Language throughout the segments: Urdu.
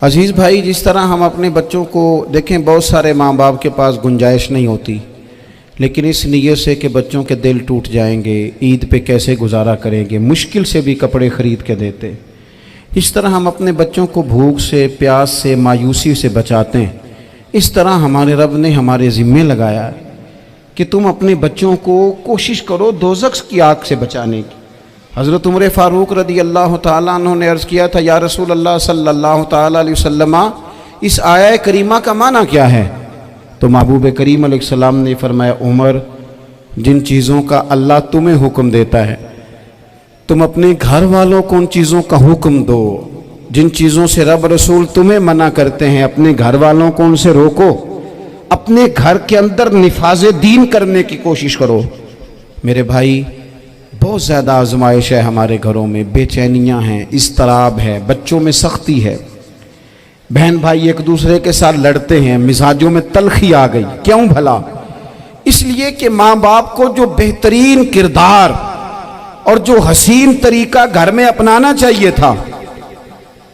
عزیز بھائی، جس طرح ہم اپنے بچوں کو دیکھیں، بہت سارے ماں باپ کے پاس گنجائش نہیں ہوتی، لیکن اس نیت سے کہ بچوں کے دل ٹوٹ جائیں گے، عید پہ کیسے گزارا کریں گے، مشکل سے بھی کپڑے خرید کے دیتے۔ اس طرح ہم اپنے بچوں کو بھوک سے، پیاس سے، مایوسی سے بچاتے ہیں۔ اس طرح ہمارے رب نے ہمارے ذمے لگایا ہے کہ تم اپنے بچوں کو کوشش کرو دوزخ کی آگ سے بچانے کی۔ حضرت عمر فاروق رضی اللہ تعالیٰ عنہ نے عرض کیا تھا، یا رسول اللہ صلی اللہ تعالیٰ علیہ وسلم، اس آیہ کریمہ کا معنی کیا ہے؟ تو محبوب کریم علیہ السلام نے فرمایا، عمر، جن چیزوں کا اللہ تمہیں حکم دیتا ہے تم اپنے گھر والوں کو ان چیزوں کا حکم دو، جن چیزوں سے رب رسول تمہیں منع کرتے ہیں اپنے گھر والوں کو ان سے روکو، اپنے گھر کے اندر نفاذ دین کرنے کی کوشش کرو۔ میرے بھائی، بہت زیادہ آزمائش ہے ہمارے گھروں میں، بے چینیاں ہیں، اضطراب ہے، بچوں میں سختی ہے، بہن بھائی ایک دوسرے کے ساتھ لڑتے ہیں، مزاجوں میں تلخی آ گئی۔ کیوں بھلا؟ اس لیے کہ ماں باپ کو جو بہترین کردار اور جو حسین طریقہ گھر میں اپنانا چاہیے تھا،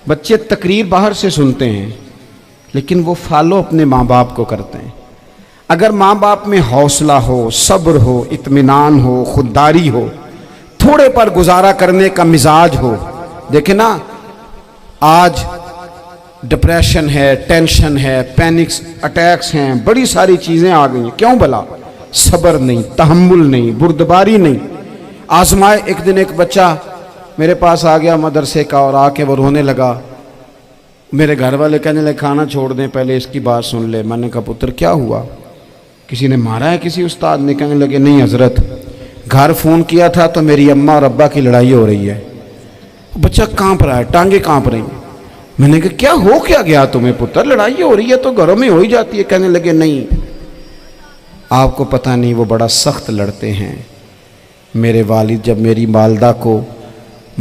بچے تقریر باہر سے سنتے ہیں لیکن وہ فالو اپنے ماں باپ کو کرتے ہیں۔ اگر ماں باپ میں حوصلہ ہو، صبر ہو، اطمینان ہو، خودداری ہو، تھوڑے پر گزارا کرنے کا مزاج ہو، دیکھیں نا، آج ڈپریشن ہے، ٹینشن ہے، پینکس اٹیکس ہیں، بڑی ساری چیزیں آ گئی ہیں۔ کیوں بھلا؟ صبر نہیں، تحمل نہیں، بردباری نہیں۔ آزمائے، ایک دن ایک بچہ میرے پاس آ گیا مدرسے کا، اور آ کے وہ رونے لگا۔ میرے گھر والے کہنے لگے، کھانا چھوڑ دیں، پہلے اس کی بات سن لے۔ میں نے کہا، پتر کیا ہوا؟ کسی نے مارا ہے کسی استاد نے؟ کہنے لگے، نہیں حضرت، گھر فون کیا تھا تو میری اماں اور ابا کی لڑائی ہو رہی ہے۔ بچہ کانپ رہا ہے، ٹانگیں کانپ رہی ہیں۔ میں نے کہا، کیا ہو کیا گیا تمہیں پتر؟ لڑائی ہو رہی ہے تو گھروں میں ہو ہی جاتی ہے۔ کہنے لگے، نہیں، آپ کو پتہ نہیں، وہ بڑا سخت لڑتے ہیں۔ میرے والد جب میری والدہ کو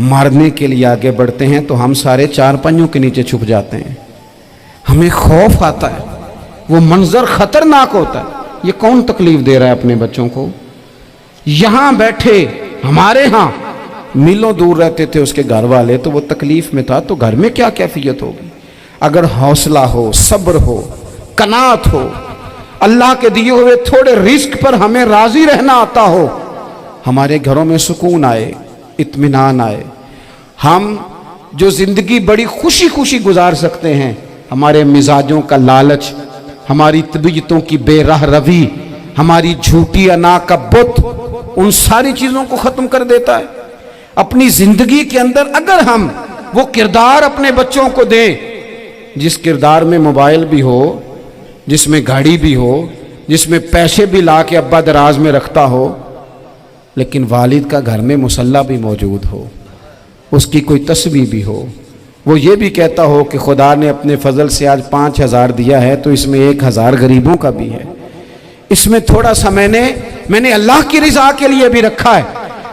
مارنے کے لیے آگے بڑھتے ہیں تو ہم سارے چار پنجوں کے نیچے چھپ جاتے ہیں، ہمیں خوف آتا ہے، وہ منظر خطرناک ہوتا ہے۔ یہ کون تکلیف دے رہا ہے اپنے بچوں کو؟ یہاں بیٹھے ہمارے ہاں میلوں دور رہتے تھے اس کے گھر والے، تو وہ تکلیف میں تھا، تو گھر میں کیا کیفیت ہوگی؟ اگر حوصلہ ہو، صبر ہو، قناعت ہو، اللہ کے دیے ہوئے تھوڑے رزق پر ہمیں راضی رہنا آتا ہو، ہمارے گھروں میں سکون آئے، اطمینان آئے، ہم جو زندگی بڑی خوشی خوشی گزار سکتے ہیں۔ ہمارے مزاجوں کا لالچ، ہماری طبیعتوں کی بے راہ روی، ہماری جھوٹی انا کا بت، ان ساری چیزوں کو ختم کر دیتا ہے۔ اپنی زندگی کے اندر اگر ہم وہ کردار اپنے بچوں کو دیں، جس کردار میں موبائل بھی ہو، جس میں گاڑی بھی ہو، جس میں پیسے بھی لا کے ابا دراز میں رکھتا ہو، لیکن والد کا گھر میں مصلی بھی موجود ہو، اس کی کوئی تسبیح بھی ہو، وہ یہ بھی کہتا ہو کہ خدا نے اپنے فضل سے آج 5,000 دیا ہے تو اس میں 1,000 غریبوں کا بھی ہے، اس میں تھوڑا سا میں نے اللہ کی رضا کے لیے بھی رکھا ہے۔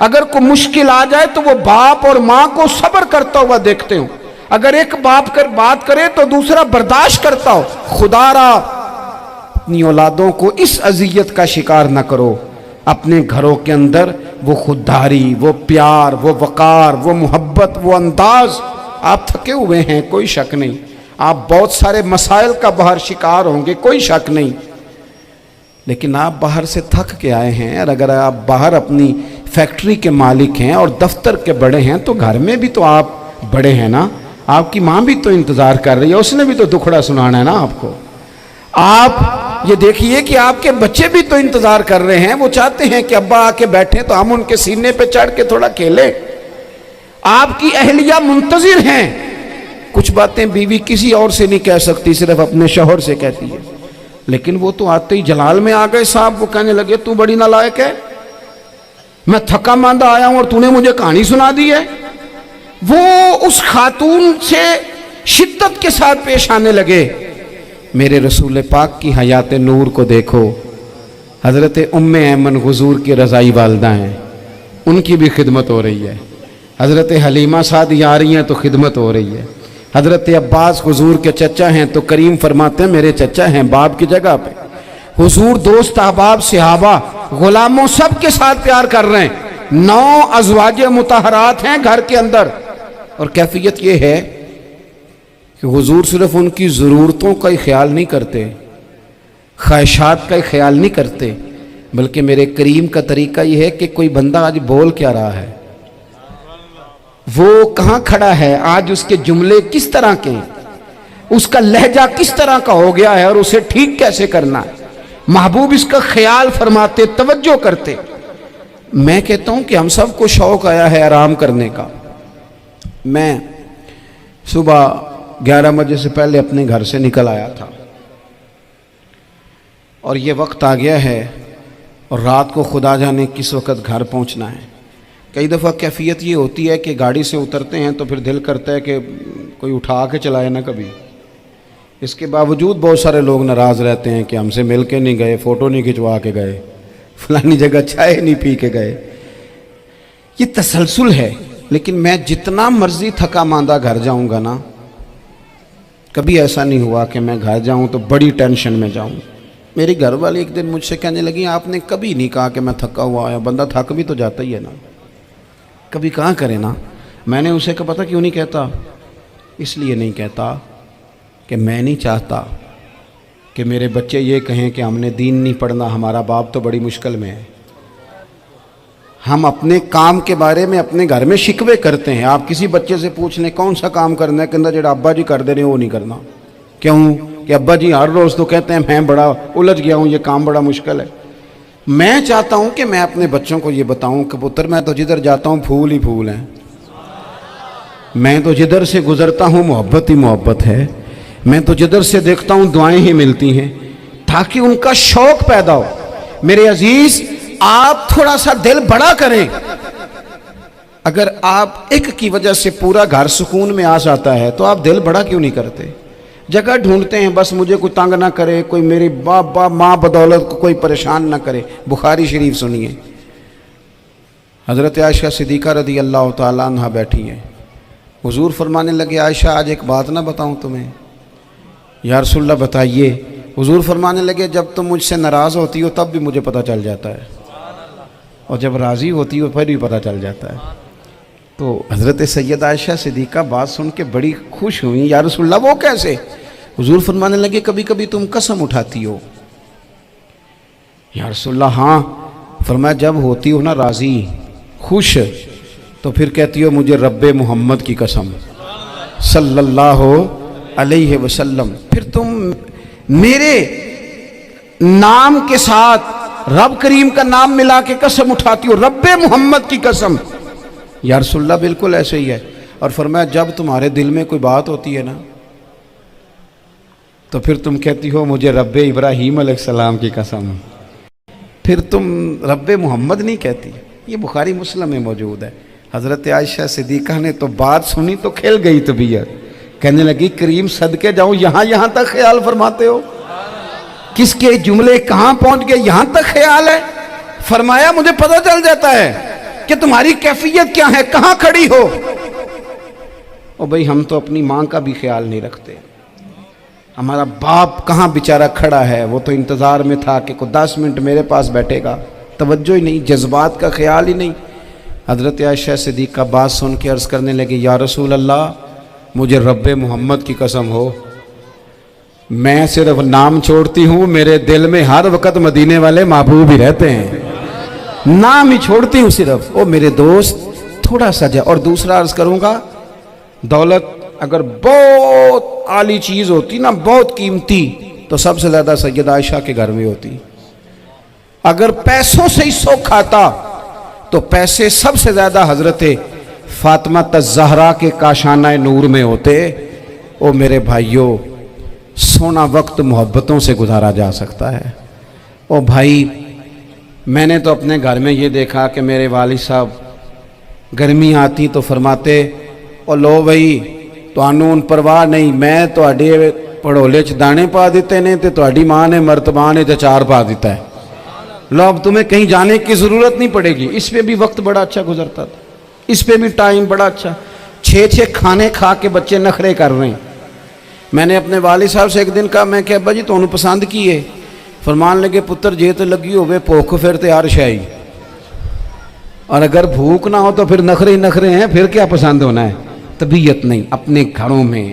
اگر کوئی مشکل آ جائے تو وہ باپ اور ماں کو صبر کرتا ہوا دیکھتے ہوں، اگر ایک باپ کر بات کرے تو دوسرا برداشت کرتا ہو۔ خدا را اپنی اولادوں کو اس اذیت کا شکار نہ کرو۔ اپنے گھروں کے اندر وہ خودداری، وہ پیار، وہ وقار، وہ محبت، وہ انداز۔ آپ تھکے ہوئے ہیں، کوئی شک نہیں، آپ بہت سارے مسائل کا باہر شکار ہوں گے، کوئی شک نہیں، لیکن آپ باہر سے تھک کے آئے ہیں، اور اگر آپ باہر اپنی فیکٹری کے مالک ہیں اور دفتر کے بڑے ہیں تو گھر میں بھی تو آپ بڑے ہیں نا۔ آپ کی ماں بھی تو انتظار کر رہی ہے، اس نے بھی تو دکھڑا سنانا ہے نا آپ کو۔ آپ یہ دیکھیے کہ آپ کے بچے بھی تو انتظار کر رہے ہیں، وہ چاہتے ہیں کہ ابا آ کے بیٹھیں تو ہم ان کے سینے پہ چڑھ کے تھوڑا کھیلیں۔ آپ کی اہلیہ منتظر ہیں، کچھ باتیں بیوی کسی اور سے نہیں کہہ سکتی، صرف اپنے شوہر سے کہتی ہے، لیکن وہ تو آتے ہی جلال میں آ گئے صاحب، وہ کہنے لگے، تو بڑی نالائق ہے، میں تھکا ماندہ آیا ہوں اور تو نے مجھے کہانی سنا دی ہے۔ وہ اس خاتون سے شدت کے ساتھ پیش آنے لگے۔ میرے رسول پاک کی حیات نور کو دیکھو، حضرت ام ایمن حضور کی رضائی والدہ ہیں، ان کی بھی خدمت ہو رہی ہے، حضرت حلیمہ سعدیہ آ رہی ہیں تو خدمت ہو رہی ہے، حضرت عباس حضور کے چچا ہیں تو کریم فرماتے ہیں میرے چچا ہیں باپ کی جگہ پہ۔ حضور دوست احباب صحابہ غلاموں سب کے ساتھ پیار کر رہے ہیں، 9 ازواج مطہرات ہیں گھر کے اندر، اور کیفیت یہ ہے کہ حضور صرف ان کی ضرورتوں کا ہی خیال نہیں کرتے، خواہشات کا ہی خیال نہیں کرتے، بلکہ میرے کریم کا طریقہ یہ ہے کہ کوئی بندہ آج بول کیا رہا ہے، وہ کہاں کھڑا ہے آج، اس کے جملے کس طرح کے ہیں، اس کا لہجہ کس طرح کا ہو گیا ہے اور اسے ٹھیک کیسے کرنا ہے، محبوب اس کا خیال فرماتے، توجہ کرتے۔ میں کہتا ہوں کہ ہم سب کو شوق آیا ہے آرام کرنے کا۔ میں صبح 11 بجے سے پہلے اپنے گھر سے نکل آیا تھا اور یہ وقت آ گیا ہے اور رات کو خدا جانے کس وقت گھر پہنچنا ہے۔ کئی دفعہ کیفیت یہ ہوتی ہے کہ گاڑی سے اترتے ہیں تو پھر دل کرتا ہے کہ کوئی اٹھا کے چلائے نہ کبھی، اس کے باوجود بہت سارے لوگ ناراض رہتے ہیں کہ ہم سے مل کے نہیں گئے، فوٹو نہیں کھنچوا کے گئے، فلانی جگہ چائے نہیں پی کے گئے۔ یہ تسلسل ہے، لیکن میں جتنا مرضی تھکا ماندہ گھر جاؤں گا نا، کبھی ایسا نہیں ہوا کہ میں گھر جاؤں تو بڑی ٹینشن میں جاؤں۔ میری گھر والی ایک دن مجھ سے کہنے لگی آپ نے کبھی نہیں کہا کہ میں تھکا ہوا آیا، بندہ تھک بھی تو جاتا ہی ہے نا، کبھی کہاں کرے نا۔ میں نے اسے کہا پتہ کیوں نہیں کہتا، اس لیے نہیں کہتا کہ میں نہیں چاہتا کہ میرے بچے یہ کہیں کہ ہم نے دین نہیں پڑھنا، ہمارا باپ تو بڑی مشکل میں ہے۔ ہم اپنے کام کے بارے میں اپنے گھر میں شکوے کرتے ہیں۔ آپ کسی بچے سے پوچھ لیں کون سا کام کرنا ہے، کہنا جڑا ابا جی کر دے رہے وہ نہیں کرنا۔ کیوں؟ کہ ابا جی ہر روز تو کہتے ہیں میں بڑا الجھ گیا ہوں، یہ کام بڑا مشکل ہے۔ میں چاہتا ہوں کہ میں اپنے بچوں کو یہ بتاؤں کہ پتر میں تو جدھر جاتا ہوں پھول ہی پھول ہیں، میں تو جدھر سے گزرتا ہوں محبت ہی محبت ہے، میں تو جدھر سے دیکھتا ہوں دعائیں ہی ملتی ہیں، تاکہ ان کا شوق پیدا ہو۔ میرے عزیز، آپ تھوڑا سا دل بڑا کریں۔ اگر آپ ایک کی وجہ سے پورا گھر سکون میں آ جاتا ہے تو آپ دل بڑا کیوں نہیں کرتے؟ جگہ ڈھونڈتے ہیں بس مجھے کوئی تنگ نہ کرے، کوئی میری باپ ماں بدولت کو کوئی پریشان نہ کرے۔ بخاری شریف سنیے، حضرت عائشہ صدیقہ رضی اللہ تعالیٰ عنہ بیٹھی ہیں، حضور فرمانے لگے عائشہ آج ایک بات نہ بتاؤں تمہیں؟ یا رسول اللہ بتائیے۔ حضور فرمانے لگے جب تم مجھ سے ناراض ہوتی ہو تب بھی مجھے پتہ چل جاتا ہے، اور جب راضی ہوتی ہو پھر بھی پتہ چل جاتا ہے۔ تو حضرت سیدہ عائشہ صدیقہ بات سن کے بڑی خوش ہوئی، یا رسول اللہ وہ کیسے؟ حضور فرمانے لگے کبھی کبھی تم قسم اٹھاتی ہو۔ یا رسول اللہ ہاں۔ فرمایا جب ہوتی ہو نا راضی، خوش، تو پھر کہتی ہو مجھے رب محمد کی قسم صلی اللہ علیہ وسلم، پھر تم میرے نام کے ساتھ رب کریم کا نام ملا کے قسم اٹھاتی ہو، رب محمد کی قسم۔ یا رسول اللہ بالکل ایسے ہی ہے۔ اور فرمایا جب تمہارے دل میں کوئی بات ہوتی ہے نا تو پھر تم کہتی ہو مجھے رب ابراہیم علیہ السلام کی قسم، پھر تم رب محمد نہیں کہتی۔ یہ بخاری مسلم میں موجود ہے۔ حضرت عائشہ صدیقہ نے تو بات سنی تو کھل گئی طبیعت، کہنے لگی کریم صدقے جاؤں، یہاں تک خیال فرماتے ہو؟ کس کے جملے کہاں پہنچ گئے، یہاں تک خیال ہے؟ فرمایا مجھے پتہ چل جاتا ہے کہ تمہاری کیفیت کیا ہے، کہاں کھڑی ہو۔ اور بھئی ہم تو اپنی ماں کا بھی خیال نہیں رکھتے، ہمارا باپ کہاں بیچارہ کھڑا ہے، وہ تو انتظار میں تھا کہ کوئی 10 منٹ میرے پاس بیٹھے گا، توجہ ہی نہیں، جذبات کا خیال ہی نہیں۔ حضرت عائشہ صدیقہ بات سن کے عرض کرنے لگے یا رسول اللہ مجھے رب محمد کی قسم ہو، میں صرف نام چھوڑتی ہوں، میرے دل میں ہر وقت مدینے والے محبوب ہی رہتے ہیں، نام ہی چھوڑتی ہوں صرف۔ او میرے دوست تھوڑا سا جا، اور دوسرا عرض کروں گا، دولت اگر بہت عالی چیز ہوتی نا، بہت قیمتی، تو سب سے زیادہ سیدہ عائشہ کے گھر میں ہوتی۔ اگر پیسوں سے ہی سو کھاتا تو پیسے سب سے زیادہ حضرت فاطمہ الزہرا کے کاشانہ نور میں ہوتے۔ او میرے بھائیوں، سونا وقت محبتوں سے گزارا جا سکتا ہے۔ او بھائی، میں نے تو اپنے گھر میں یہ دیکھا کہ میرے والد صاحب گرمی آتی تو فرماتے او لو بھائی تانوں پرواہ نہیں، میں تواڈے پڑھولے چ دانے پا دیتے نے تے تواڈی ماں نے مرتبہ نے چار پا دیتا ہے، لو اب تمہیں کہیں جانے کی ضرورت نہیں پڑے گی۔ اس پہ بھی وقت بڑا اچھا گزرتا تھا، اس پہ بھی ٹائم بڑا اچھا۔ 6 کھانے کھا کے بچے نخرے کر رہے ہیں۔ میں نے اپنے والد صاحب سے ایک دن کہا، میں کہ ابا جی تانوں پسند کی ہے؟ فرمان لگے پتر جے تو لگی ہوئے بھوک پھر تے ہر شے، اور اگر بھوک نہ ہو تو پھر نخرے ہی نخرے ہیں، پھر کیا پسند ہونا ہے؟ طبیعت نہیں۔ اپنے گھروں میں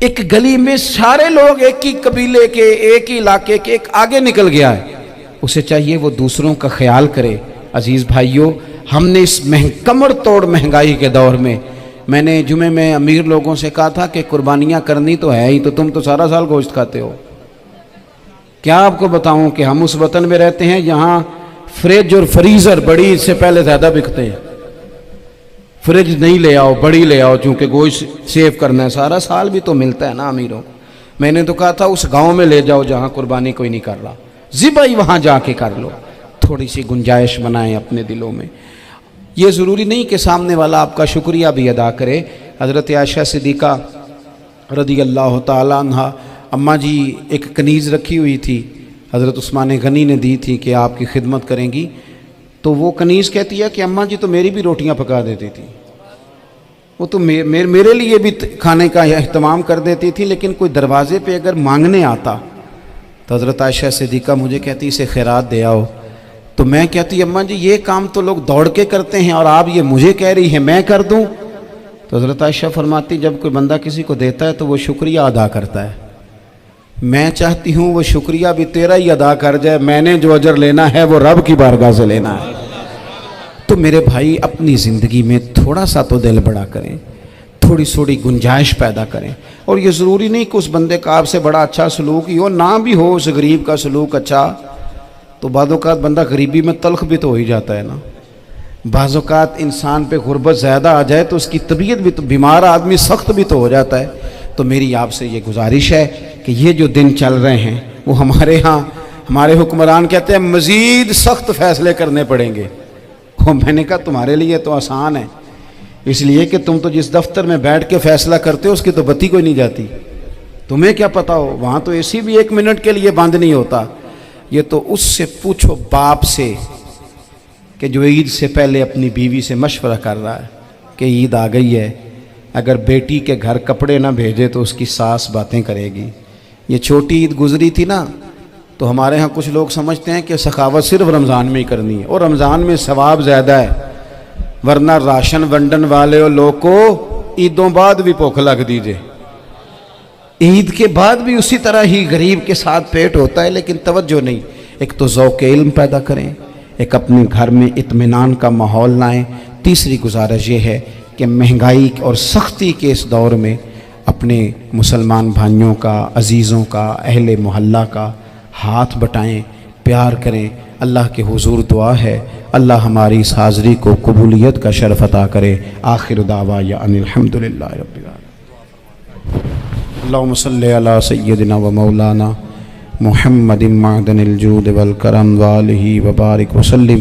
ایک گلی میں سارے لوگ ایک ہی قبیلے کے، ایک ہی علاقے کے، ایک آگے نکل گیا ہے، اسے چاہیے وہ دوسروں کا خیال کرے۔ عزیز بھائیوں، ہم نے اس کمر توڑ مہنگائی کے دور میں نے جمعے میں امیر لوگوں سے کہا تھا کہ قربانیاں کرنی تو ہے ہی، تو تم تو سارا سال گوشت کھاتے ہو۔ کیا آپ کو بتاؤں کہ ہم اس وطن میں رہتے ہیں جہاں فریج اور فریزر بڑی اس سے پہلے زیادہ بکتے ہیں۔ فریج نہیں لے آؤ، بڑی لے آؤ، چونکہ گوشت سیو کرنا ہے، سارا سال بھی تو ملتا ہے نا امیروں کو۔ میں نے تو کہا تھا اس گاؤں میں لے جاؤ جہاں قربانی کوئی نہیں کر رہا، ذبح ہی وہاں جا کے کر لو، تھوڑی سی گنجائش بنائیں اپنے دلوں میں۔ یہ ضروری نہیں کہ سامنے والا آپ کا شکریہ بھی ادا کرے۔ حضرت عائشہ صدیقہ رضی اللہ تعالیٰ عنہ، اماں جی ایک کنیز رکھی ہوئی تھی، حضرت عثمان غنی نے دی تھی کہ آپ کی خدمت کریں گی، تو وہ کنیز کہتی ہے کہ اماں جی تو میری بھی روٹیاں پکا دیتی تھی، وہ تو میرے لیے بھی کھانے کا اہتمام کر دیتی تھی، لیکن کوئی دروازے پہ اگر مانگنے آتا تو حضرت عائشہ صدیقہ مجھے کہتی اسے خیرات دے آؤ، تو میں کہتی اماں جی یہ کام تو لوگ دوڑ کے کرتے ہیں اور آپ یہ مجھے کہہ رہی ہیں میں کر دوں؟ تو حضرت عائشہ فرماتی جب کوئی بندہ کسی کو دیتا ہے تو وہ شکریہ ادا کرتا ہے، میں چاہتی ہوں وہ شکریہ بھی تیرا ہی ادا کر جائے، میں نے جو اجر لینا ہے وہ رب کی بارگاہ سے لینا ہے۔ تو میرے بھائی اپنی زندگی میں تھوڑا سا تو دل بڑا کریں، تھوڑی تھوڑی گنجائش پیدا کریں، اور یہ ضروری نہیں کہ اس بندے کا آپ سے بڑا اچھا سلوک ہی ہو، نہ بھی ہو اس غریب کا سلوک اچھا، تو بعض اوقات بندہ غریبی میں تلخ بھی تو ہو ہی جاتا ہے نا۔ بعض اوقات انسان پہ غربت زیادہ آ جائے تو اس کی طبیعت بھی تو، بیمار آدمی سخت بھی تو ہو جاتا ہے۔ تو میری آپ سے یہ گزارش ہے کہ یہ جو دن چل رہے ہیں وہ ہمارے ہاں ہمارے حکمران کہتے ہیں مزید سخت فیصلے کرنے پڑیں گے۔ میں نے کہا تمہارے لیے تو آسان ہے، اس لیے کہ تم تو جس دفتر میں بیٹھ کے فیصلہ کرتے ہو اس کی تو بتی کوئی نہیں جاتی، تمہیں کیا پتا ہو، وہاں تو اے سی بھی 1 منٹ کے لیے بند نہیں ہوتا۔ یہ تو اس سے پوچھو باپ سے کہ جو عید سے پہلے اپنی بیوی سے مشورہ کر رہا ہے کہ عید آ گئی ہے، اگر بیٹی کے گھر کپڑے نہ بھیجے تو اس کی ساس باتیں کرے گی۔ یہ چھوٹی عید گزری تھی نا، تو ہمارے ہاں کچھ لوگ سمجھتے ہیں کہ سخاوت صرف رمضان میں ہی کرنی ہے، اور رمضان میں ثواب زیادہ ہے، ورنہ راشن ونڈن والے لوگ کو عیدوں بعد بھی بھوک لگ دیجئے، عید کے بعد بھی اسی طرح ہی غریب کے ساتھ پیٹ ہوتا ہے، لیکن توجہ نہیں۔ ایک تو ذوق علم پیدا کریں، ایک اپنے گھر میں اطمینان کا ماحول لائیں۔ تیسری گزارش یہ ہے کہ مہنگائی اور سختی کے اس دور میں اپنے مسلمان بھائیوں کا، عزیزوں کا، اہل محلہ کا ہاتھ بٹائیں، پیار کریں۔ اللہ کے حضور دعا ہے اللہ ہماری اس حاضری کو قبولیت کا شرف عطا کرے۔ آخر دعوانا ان الحمدللہ رب العالمین۔ اللہم صلی علی سیدنا و مولانا محمد معدن الجود والکرم وآلہ وبارک وسلم۔